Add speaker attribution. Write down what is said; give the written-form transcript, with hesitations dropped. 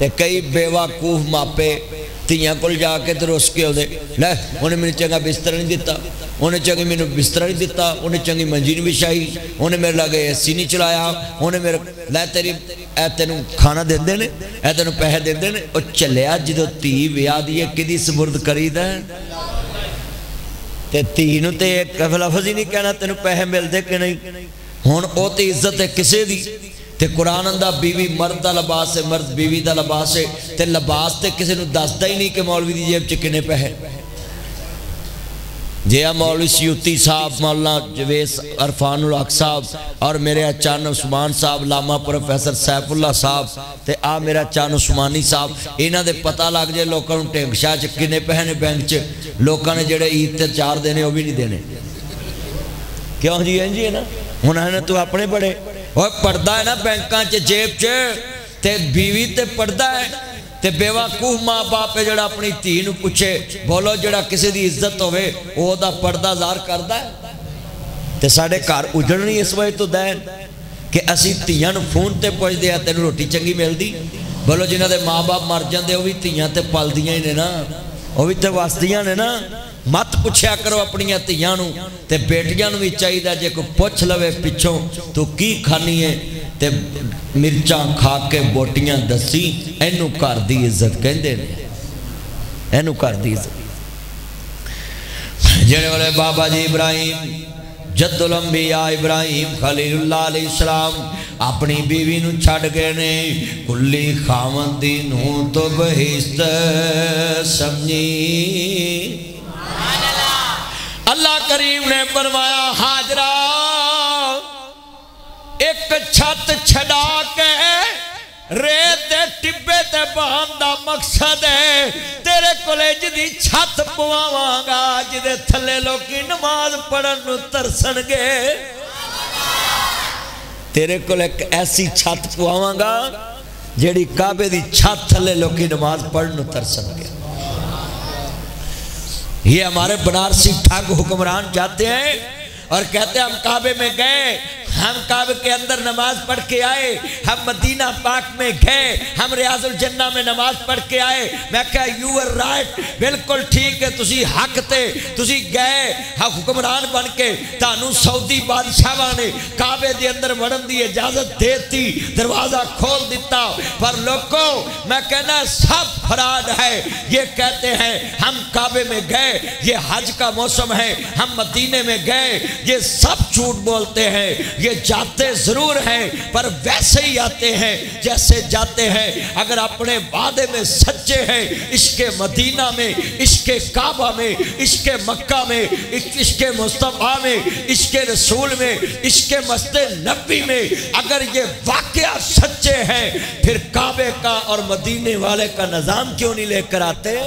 Speaker 1: تے کئی بیوقوف ماپے تیاں کول جا کے تے رس کے ہوندے لے انہیں مینوں چنگا بستر نہیں دتا انہیں چنگی مینوں بستر نہیں دتا انہیں چنگی منجی نہیں بچھائی انہیں میرے لگے اے سی نہیں چلایا انہیں میرے لے تیری اے تینوں کھانا دیندے نے اے تینوں پیسے دیندے نے او چلیا جدوں تی ویا دی کدی سپرد کریدا تے تی نوں تے ایک لفظ ہی نہیں کہنا تینوں پیسے ملدے کہ نہیں ہن او تے عزت ہے کسے دی تے قرآن اندہ بیوی مرد دا لباس ہے مرد بیوی دا لباس ہے تے لباس تے کسی نو دستا ہی نہیں کہ مولوی دی جیب چکنے پہ ہے جیا مولوی سیوتی صاحب مولانا جویس عرفان الحق صاحب اور میرے اچان عثمان صاحب لاما پروفیسر سیف اللہ صاحب تے آ میرا اچان عثمانی صاحب اینا دے پتہ لگ جائے لوکاں نو ٹینک شاہ چکنے پہ ہیں بینک چ لوکاں نے جڑے عید تے 4 دینے وہ بھی نہیں دینے کیوں جی ہیں جی ہے نا انہوں نے تو اپنے بڑے اور پردہ ہے نا بینکاں چے جیب چے تے بیوی تے پردہ ہے تے بیوقوف ماں باپ پہ جڑا اپنی تھی نو پوچھے بولو جڑا کسی دی عزت ہوئے وہ دا پردہ زار کردہ ہے تے ساڑھے کار اجڑنی اس وقت تو دین کہ اسی تیاں نو فون تے پوچھ دیا تے نو روٹی چنگی مل دی بولو جنہ دے ماں باپ مر جان دے وہ بھی تیاں تے پال دیاں ہی نے نا وہ بھی تے واسطیاں نے نا مت پوچھیا کرو اپنی تیاں نو تے بیٹیاں نو بھی چاہی دا جے کو پوچھ لوے پچھوں تو کی کھانی ہے تے مرچاں کھا کے بوٹیاں دسی اینو کر دی عزت کہندے نے اینو کر دی عزت جڑے والے بابا جی ابراہیم جد الانبیاء ابراہیم خلیل اللہ علیہ السلام اپنی بیوی نو چھڑ گئے نے کلی خاوندی نو تو بہشت سمجھی اللہ کریم نے فرمایا حاجرہ ایک چھت چھڑا کے ریت دے ٹبے تے بہان دا مقصد ہے تیرے کلیج دی چھت پواواں گا جدے تھلے لوکی نماز پڑھن نو ترسن گے تیرے کل ایک ایسی چھت پواواں گا جیڑی کعبے دی چھت تھلے لوکی نماز پڑھن نو ترسن گے یہ ہمارے بنارسی ٹھگ حکمران جاتے ہیں اور کہتے ہیں ہم کعبے میں گئے ہم کعبے کے اندر نماز پڑھ کے آئے ہم مدینہ پاک میں گئے ہم ریاض الجنہ میں نماز پڑھ کے آئے میں کہا یو آر رائٹ بالکل ٹھیک ہے تسی حق تے تسی گئے حکمران بن کے تانو سعودی بادشاہ نے کعبے دے اندر وڑن دی اجازت دیتی دروازہ کھول دیتا پر لوگوں میں کہنا سب فراڈ ہے یہ کہتے ہیں ہم کعبے میں گئے یہ حج کا موسم ہے ہم مدینے میں گئے یہ سب جھوٹ بولتے ہیں یہ جاتے ضرور ہیں پر ویسے ہی آتے ہیں جیسے جاتے ہیں اگر اپنے وعدے میں سچے ہیں عشق مدینہ میں عشق کعبہ میں عشق مکہ میں عشق مصطفیٰ میں عشق رسول میں عشق مسجد نبی میں اگر یہ واقعہ سچے ہیں پھر کعبے کا اور مدینے والے کا نظام کیوں نہیں لے کر آتے